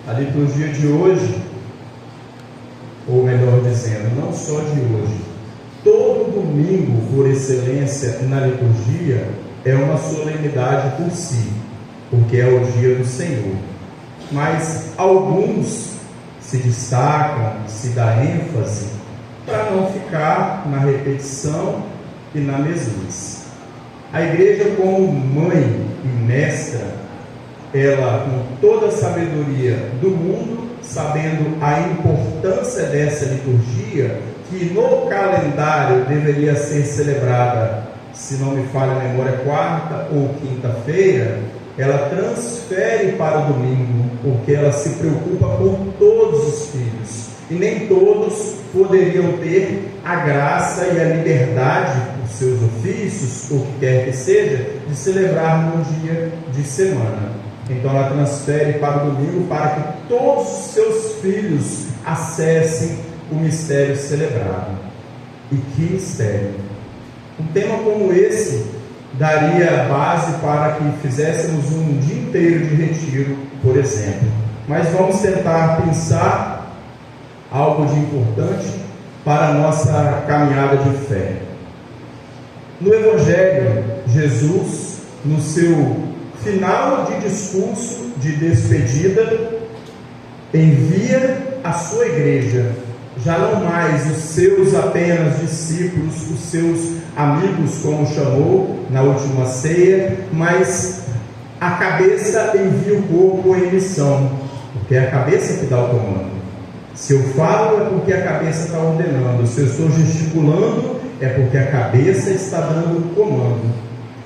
A liturgia de hoje, ou melhor dizendo, não só de hoje, todo domingo, por excelência na liturgia, é uma solenidade por si, porque é o dia do Senhor. Mas alguns se destacam, se dá ênfase, para não ficar na repetição e na mesmice. A igreja, como mãe e mestra, ela, com toda a sabedoria do mundo, sabendo a importância dessa liturgia, que no calendário deveria ser celebrada, se não me falha a memória, quarta ou quinta-feira, ela transfere para o domingo, porque ela se preocupa com todos os filhos, e nem todos poderiam ter a graça e a liberdade, por seus ofícios, ou o que quer que seja, de celebrar num dia de semana. Então ela transfere para o domingo para que todos os seus filhos acessem o mistério celebrado. E que mistério! Um tema como esse daria base para que fizéssemos um dia inteiro de retiro, por exemplo. Mas vamos tentar pensar algo de importante para a nossa caminhada de fé. No Evangelho, Jesus, no seu final de discurso de despedida, envia a sua igreja, já não mais os seus apenas discípulos, os seus amigos, como chamou na última ceia, mas a cabeça envia o corpo em missão, porque é a cabeça que dá o comando. Se eu falo, é porque a cabeça está ordenando. Se eu estou gesticulando, é porque a cabeça está dando o comando.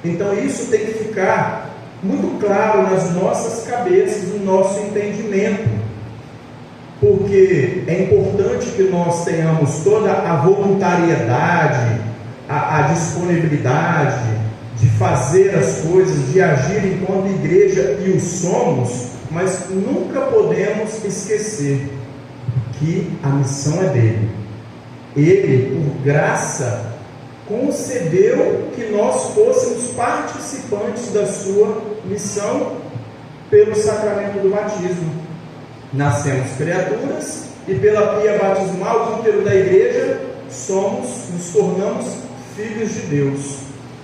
Então isso tem que ficar muito claro nas nossas cabeças, no nosso entendimento, porque é importante que nós tenhamos toda a voluntariedade, a disponibilidade de fazer as coisas, de agir enquanto igreja, e o somos, mas nunca podemos esquecer que a missão é dele. Ele, por graça, concedeu que nós fôssemos participantes da sua missão pelo sacramento do batismo. Nascemos criaturas e pela pia batismal, útero da igreja, nos tornamos filhos de Deus.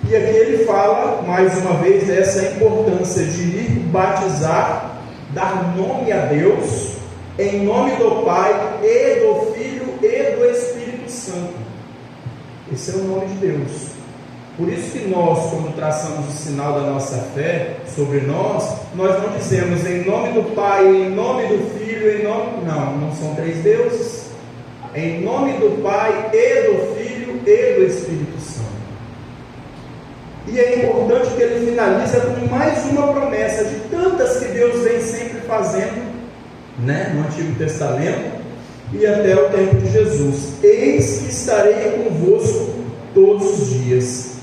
E aqui ele fala, mais uma vez, dessa importância de ir batizar, dar nome a Deus, em nome do Pai, e do Filho, e do Espírito Santo. Esse é o nome de Deus. Por isso que nós, quando traçamos o sinal da nossa fé sobre nós não dizemos em nome do Pai, em nome do Filho, em nome... Não são três deuses. Em nome do Pai, e do Filho, e do Espírito Santo. E é importante que ele finaliza com mais uma promessa, de tantas que Deus vem sempre fazendo, no Antigo Testamento, e até o tempo de Jesus. Eis que estarei convosco todos os dias,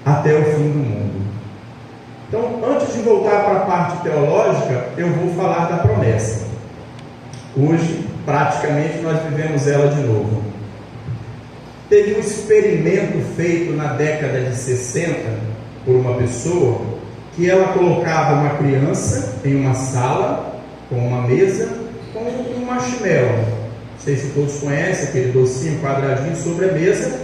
até o fim do mundo. Então, antes de voltar para a parte teológica, eu vou falar da promessa. Hoje, praticamente, nós vivemos ela de novo. Teve um experimento feito na década de 60 por uma pessoa, que ela colocava uma criança em uma sala, com uma mesa, com um marshmallow. Não sei se todos conhecem aquele docinho quadradinho sobre a mesa,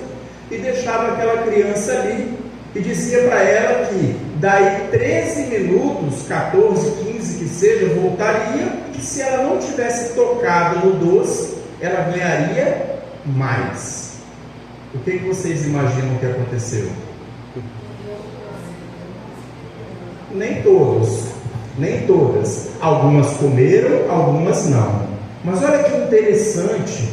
e deixava aquela criança ali e dizia para ela que daí 13 minutos, 14, 15 que seja, voltaria, e que se ela não tivesse tocado no doce, ela ganharia mais. O que vocês imaginam que aconteceu? Nem todos, nem todas. Algumas comeram, algumas não. Mas olha que interessante,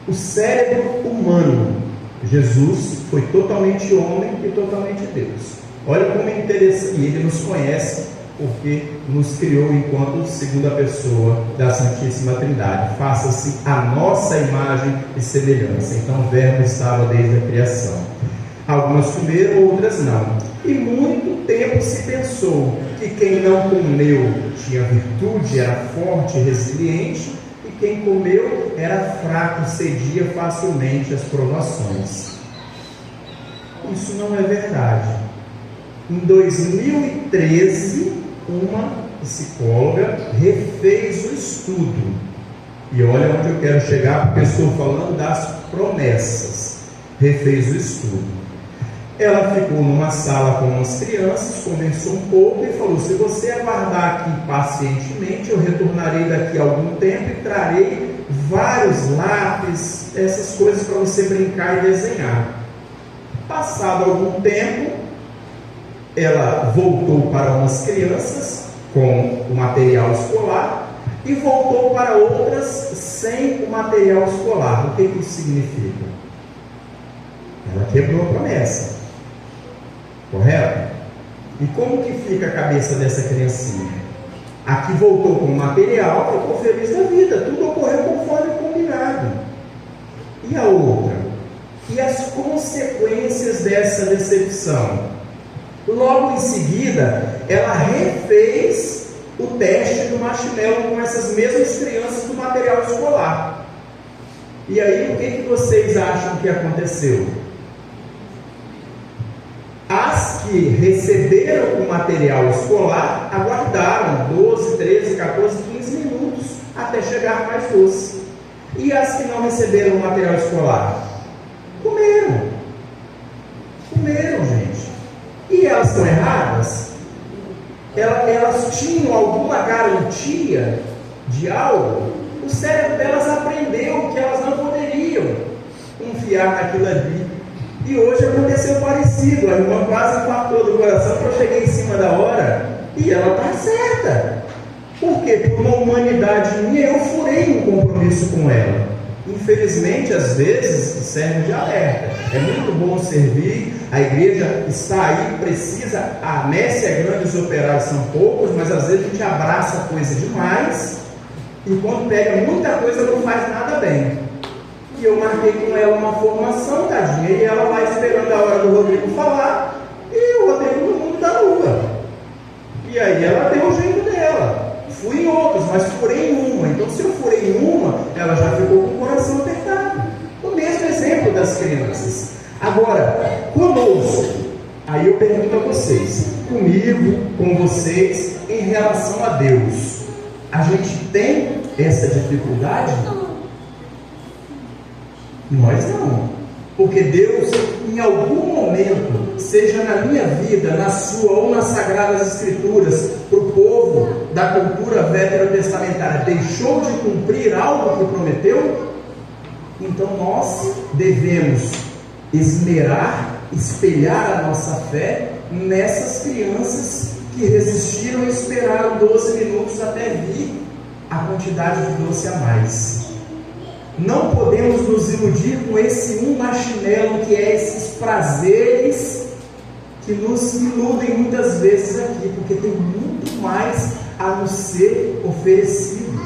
o cérebro humano. Jesus foi totalmente homem e totalmente Deus. Olha como é interessante, e ele nos conhece porque nos criou enquanto segunda pessoa da Santíssima Trindade. Faça-se a nossa imagem e semelhança. Então o verbo estava desde a criação. Algumas comeram, outras não. E muito tempo se pensou que quem não comeu tinha virtude, era forte, resiliente, e quem comeu era fraco, cedia facilmente às provações. Isso não é verdade. Em 2013, uma psicóloga, refez o estudo. E olha onde eu quero chegar, porque eu estou falando das promessas. Refez o estudo. Ela ficou numa sala com as crianças, conversou um pouco e falou: se você aguardar aqui pacientemente, eu retornarei daqui a algum tempo e trarei vários lápis, essas coisas para você brincar e desenhar. Passado algum tempo, ela voltou para umas crianças com o material escolar e voltou para outras sem o material escolar. O que isso significa? Ela quebrou a promessa, correto? E como que fica a cabeça dessa criancinha? A que voltou com o material ficou feliz da vida, tudo ocorreu conforme combinado. E a outra? E as consequências dessa decepção? Logo em seguida, ela refez o teste do marshmallow com essas mesmas crianças do material escolar. E aí, o que vocês acham que aconteceu? As que receberam o material escolar aguardaram 12, 13, 14, 15 minutos até chegar mais doce. E as que não receberam o material escolar? Comeram, gente. E elas estão erradas? Elas tinham alguma garantia de algo? O cérebro delas aprendeu que elas não poderiam confiar naquilo ali. E hoje aconteceu parecido. A irmã quase infartou do coração que eu cheguei em cima da hora e ela está certa. Por quê? Por uma humanidade minha, eu furei um compromisso com ela. Infelizmente, às vezes, serve de alerta. É muito bom servir, a igreja está aí, precisa, a messe é grande, os operários são poucos, mas às vezes a gente abraça coisa demais, e quando pega muita coisa não faz nada bem. E eu marquei com ela uma formação, tadinha, e ela vai esperando a hora do Rodrigo falar, e o Rodrigo no mundo da lua. E aí ela deu o jeito dela. Fui em outros, mas furei em uma. Então, se eu furei em uma, ela já ficou com o coração apertado. O mesmo exemplo das crianças. Agora, conosco, aí eu pergunto a vocês, comigo, com vocês, em relação a Deus, a gente tem essa dificuldade? Nós não. Porque Deus, em algum momento, seja na minha vida, na sua ou nas Sagradas Escrituras, para o povo da cultura veterotestamentária, deixou de cumprir algo que prometeu? Então nós devemos esmerar, espelhar a nossa fé nessas crianças que resistiram e esperaram 12 minutos até vir a quantidade de doce a mais. Não podemos nos iludir com esse marshmallow, que é esses prazeres que nos iludem muitas vezes aqui, porque tem muito mais a nos ser oferecido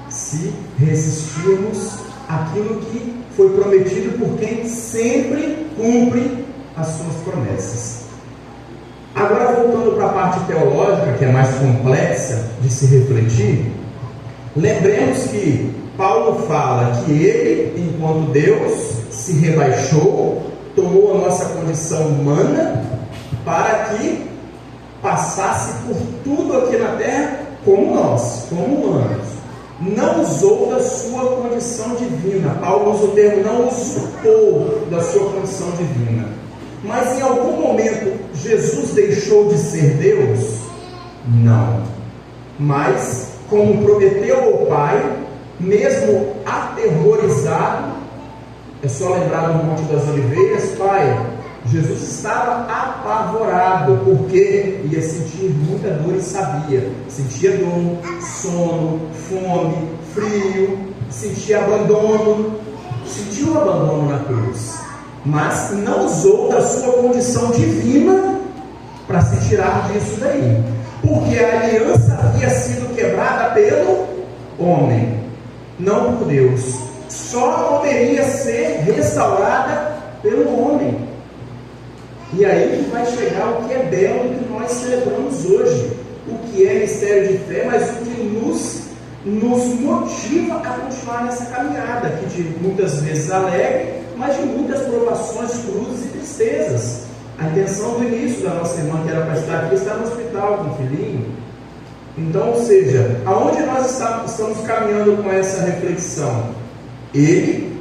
se resistirmos àquilo que foi prometido por quem sempre cumpre as suas promessas. Agora, voltando para a parte teológica, que é mais complexa de se refletir, lembremos que Paulo fala que ele, enquanto Deus, se rebaixou, tomou a nossa condição humana para que passasse por tudo aqui na terra como nós, como humanos. Não usou da sua condição divina. Paulo usa o termo não usurpou da sua condição divina. Mas em algum momento Jesus deixou de ser Deus? Não. Mas, como prometeu ao Pai, mesmo aterrorizado, é só lembrar do Monte das Oliveiras, Pai, Jesus estava apavorado, porque ia sentir muita dor e sabia, sentia dor, sono, fome, frio, sentia abandono, sentiu o abandono na cruz, mas não usou da sua condição divina para se tirar disso daí, porque a aliança havia sido quebrada pelo homem, não por Deus. Só poderia ser restaurada pelo homem. E aí que vai chegar o que é belo que nós celebramos hoje, o que é mistério de fé, mas o que nos motiva a continuar nessa caminhada, que de muitas vezes alegre, mas de muitas provações, cruzes e tristezas. A intenção do início da nossa irmã, que era para estar aqui, está no hospital com o filhinho. Então, ou seja, aonde nós estamos caminhando com essa reflexão? Ele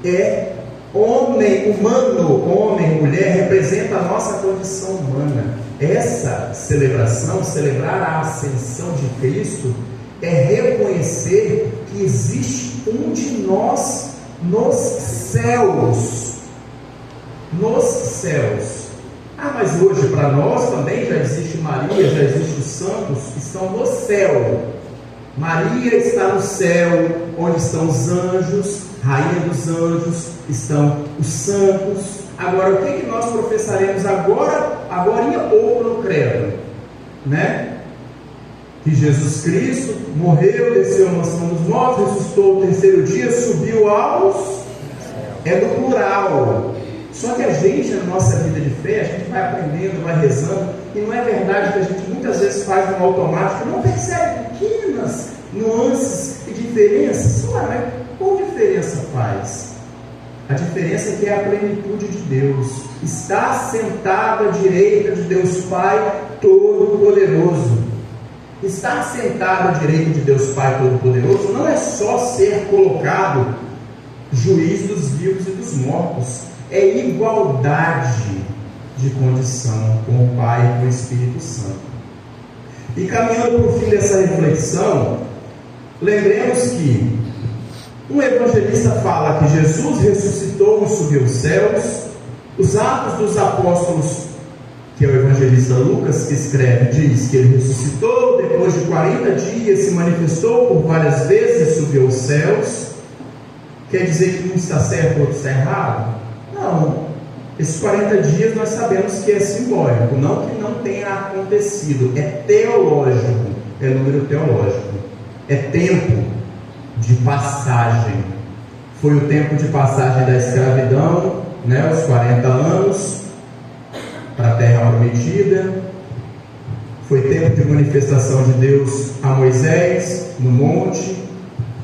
é homem, humano, homem, mulher, representa a nossa condição humana. Essa celebração, celebrar a ascensão de Cristo, é reconhecer que existe um de nós nos céus. Nos céus. Ah, mas hoje para nós também já existe Maria, já existe os santos que estão no céu. Maria está no céu, onde estão os anjos, rainha dos anjos, estão os santos. Agora, o que nós professaremos agora em pouco no credo? Né? Que Jesus Cristo morreu, desceu à mansão dos mortos, ressuscitou o terceiro dia, subiu aos... É do plural. Só que a gente, na nossa vida de fé, a gente vai aprendendo, vai rezando, e não é verdade que a gente muitas vezes faz no automático, não percebe pequenas nuances e diferenças. Mas qual diferença faz? A diferença é que é a plenitude de Deus. Está sentado à direita de Deus Pai Todo-Poderoso. Estar sentado à direita de Deus Pai Todo-Poderoso não é só ser colocado juiz dos vivos e dos mortos. É igualdade de condição com o Pai e com o Espírito Santo. E caminhando para o fim dessa reflexão, lembremos que um evangelista fala que Jesus ressuscitou e subiu aos céus. Os Atos dos Apóstolos, que é o evangelista Lucas que escreve, diz que ele ressuscitou, depois de 40 dias se manifestou por várias vezes e subiu aos céus. Quer dizer que um está certo e outro está errado? Não, esses 40 dias nós sabemos que é simbólico, não que não tenha acontecido, é teológico, é número teológico, é tempo de passagem. Foi o tempo de passagem da escravidão, né, os 40 anos, para a terra prometida. Foi tempo de manifestação de Deus a Moisés, no monte.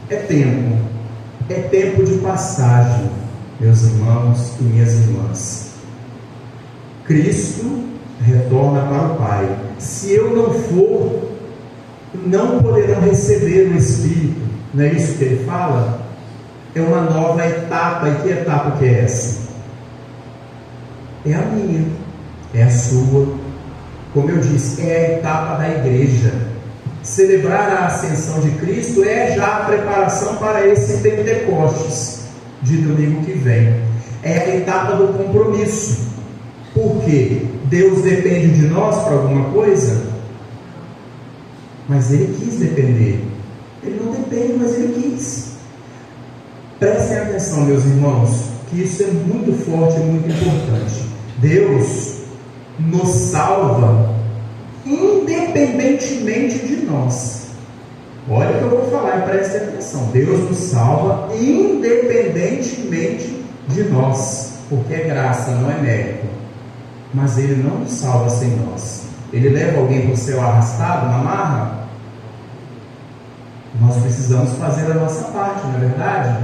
É tempo de passagem, meus irmãos e minhas irmãs. Cristo retorna para o Pai. Se eu não for, não poderão receber o Espírito. Não é isso que ele fala? É uma nova etapa. E que etapa que é essa? É a minha, é a sua. Como eu disse, é a etapa da igreja. Celebrar a ascensão de Cristo é já a preparação para esse Pentecostes de domingo que vem. É a etapa do compromisso. Por quê? Deus depende de nós para alguma coisa? Mas Ele quis depender. Ele não depende, mas Ele quis. Prestem atenção, meus irmãos, que isso é muito forte e muito importante. Deus nos salva independentemente de nós. Olha o que eu vou falar e prestem atenção. Deus nos salva independentemente de nós, porque é graça, não é mérito. Mas Ele não nos salva sem nós. Ele leva alguém para o céu arrastado, na marra? Nós precisamos fazer a nossa parte, não é verdade?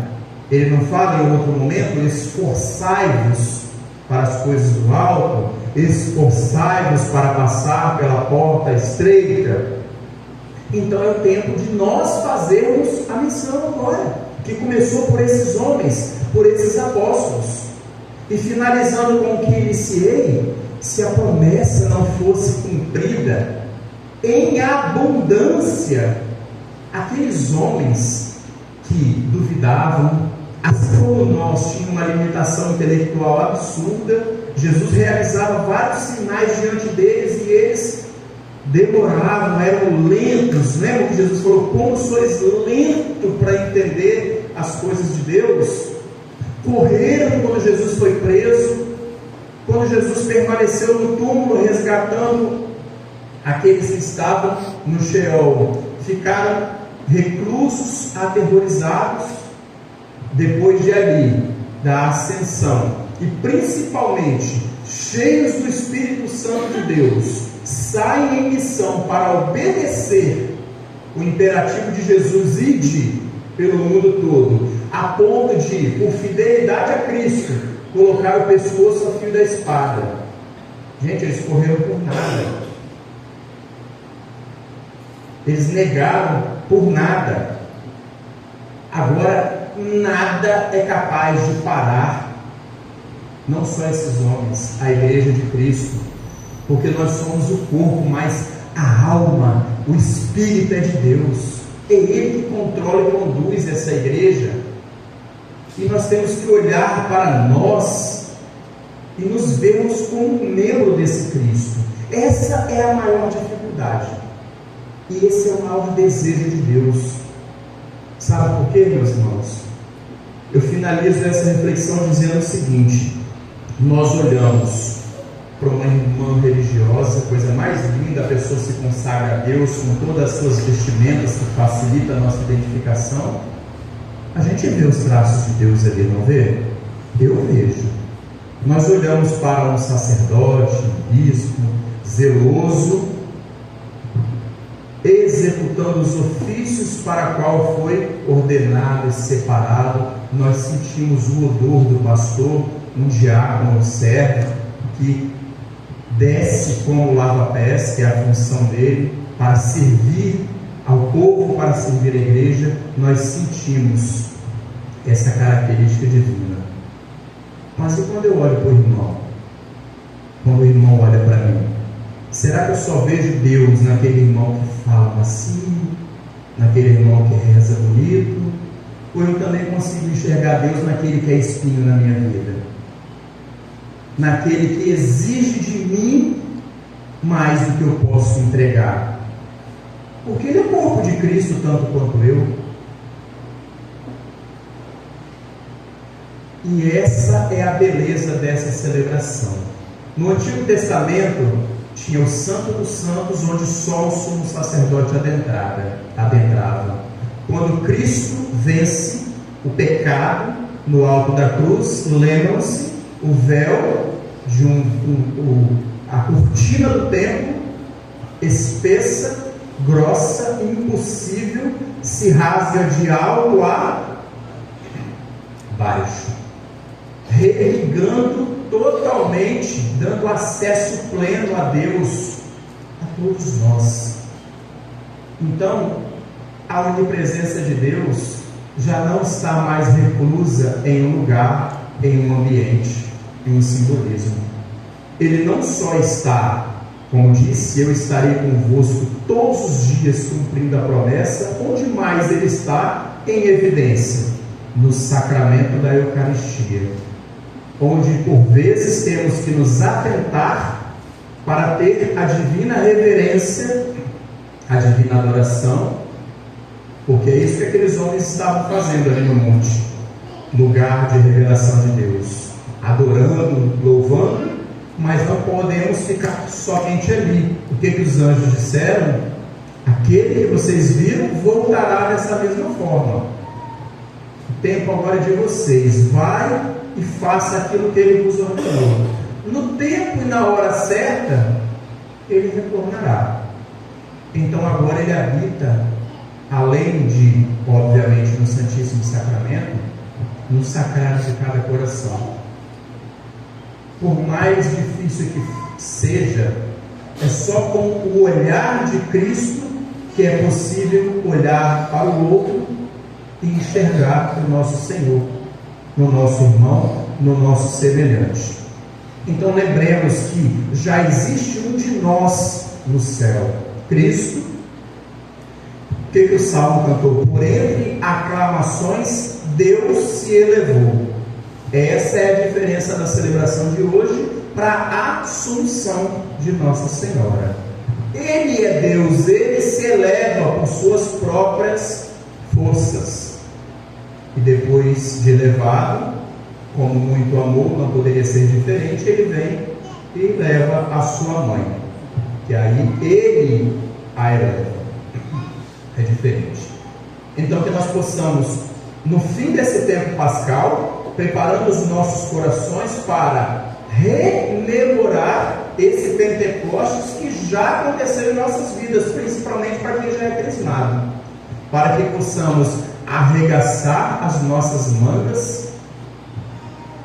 Ele não fala em outro momento: esforçai-vos para as coisas do alto, esforçai-vos para passar pela porta estreita. Então é o tempo de nós fazermos a missão agora, que começou por esses homens, por esses apóstolos. E finalizando com o que iniciei, se a promessa não fosse cumprida em abundância, aqueles homens que duvidavam, assim como nós, tinham uma limitação intelectual absurda. Jesus realizava vários sinais diante deles e eles demoravam, eram lentos. Lembra que Jesus falou: como sois lento para entender as coisas de Deus? Correram quando Jesus foi preso, quando Jesus permaneceu no túmulo resgatando aqueles que estavam no Sheol. Ficaram reclusos, aterrorizados. Depois de ali, da ascensão, e principalmente cheios do Espírito Santo de Deus, saem em missão para obedecer o imperativo de Jesus: ide pelo mundo todo, a ponto de, por fidelidade a Cristo, colocar o pescoço ao fio da espada. Gente, eles correram por nada. Eles negaram por nada. Agora, nada é capaz de parar, não só esses homens, a igreja de Cristo, porque nós somos o corpo, mas a alma, o Espírito é de Deus. É Ele que controla e conduz essa igreja. E nós temos que olhar para nós e nos vermos como membro desse Cristo. Essa é a maior dificuldade. E esse é o maior desejo de Deus. Sabe por quê, meus irmãos? Eu finalizo essa reflexão dizendo o seguinte: nós olhamos para uma irmã religiosa, coisa mais linda, a pessoa se consagra a Deus com todas as suas vestimentas que facilita a nossa identificação. A gente vê os traços de Deus ali, não vê? Eu vejo. Nós olhamos para um sacerdote, um bispo, zeloso, executando os ofícios para qual foi ordenado e separado. Nós sentimos o odor do pastor, um diácono, um servo, que desce como lava-pés, que é a função dele, para servir ao povo, para servir a igreja. Nós sentimos essa característica divina. Mas e quando eu olho para o irmão? Quando o irmão olha para mim, será que eu só vejo Deus naquele irmão que fala assim, naquele irmão que reza bonito? Ou eu também consigo enxergar Deus naquele que é espinho na minha vida? Naquele que exige de mim mais do que eu posso entregar? Porque ele é o corpo de Cristo tanto quanto eu. E essa é a beleza dessa celebração. No Antigo Testamento tinha o Santo dos Santos, onde só o sumo sacerdote adentrava. Quando Cristo vence o pecado no alto da cruz, lembram-se, o véu de a cortina do templo, espessa, grossa, impossível, se rasga de alto a baixo, religando totalmente, dando acesso pleno a Deus, a todos nós. Então, a onipresença de Deus já não está mais reclusa em um lugar, em um ambiente, em um simbolismo. Ele não só está, como disse, eu estarei convosco todos os dias cumprindo a promessa, onde mais ele está em evidência? No sacramento da Eucaristia, onde por vezes temos que nos atentar para ter a divina reverência, a divina adoração, porque é isso que aqueles homens estavam fazendo ali no monte, lugar de revelação de Deus, adorando, louvando, mas não podemos ficar somente ali. O que os anjos disseram? Aquele que vocês viram voltará dessa mesma forma. O tempo agora é de vocês, vai e faça aquilo que ele vos ordenou. No tempo e na hora certa, ele retornará. Então agora ele habita, além de, obviamente, no Santíssimo Sacramento, no sacrário de cada coração. Por mais difícil que seja, é só com o olhar de Cristo que é possível olhar para o outro e enxergar o nosso Senhor, no nosso irmão, no nosso semelhante. Então lembremos que já existe um de nós no céu, Cristo. O que o Salmo cantou? Por entre aclamações, Deus se elevou. Essa é a diferença da celebração de hoje para a Assunção de Nossa Senhora. Ele é Deus, Ele se eleva por suas próprias forças. E depois de elevado, como muito amor, não poderia ser diferente, Ele vem e leva a sua mãe, que aí Ele a eleva. É diferente. Então que nós possamos, no fim desse tempo pascal, preparando os nossos corações para rememorar esse Pentecostes que já aconteceu em nossas vidas, principalmente para quem já é crismado, para que possamos arregaçar as nossas mangas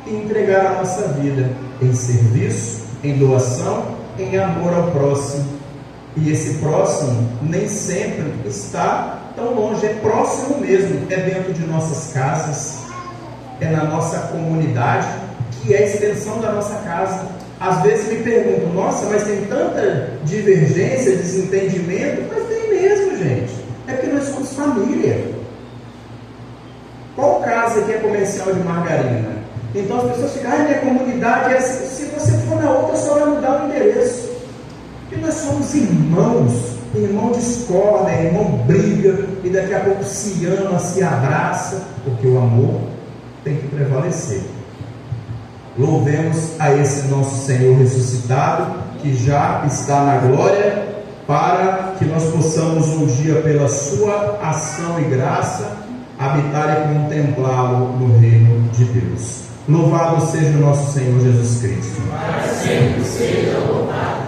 e entregar a nossa vida em serviço, em doação, em amor ao próximo, E esse próximo nem sempre está tão longe, é próximo mesmo, é dentro de nossas casas, é na nossa comunidade, que é a extensão da nossa casa. Às vezes me perguntam, nossa, mas tem tanta divergência, desentendimento. Mas tem mesmo, gente, é porque nós somos família. Qual casa aqui é comercial de margarina? Então as pessoas ficam, minha comunidade é assim. Se você for na outra, só vai mudar o endereço. Porque nós somos irmãos. Irmão discorda, irmão briga, e daqui a pouco se ama, se abraça, porque o amor tem que prevalecer. Louvemos a esse nosso Senhor ressuscitado, que já está na glória, para que nós possamos um dia, pela sua ação e graça, habitar e contemplá-lo no reino de Deus. Louvado seja o nosso Senhor Jesus Cristo. Para sempre seja louvado.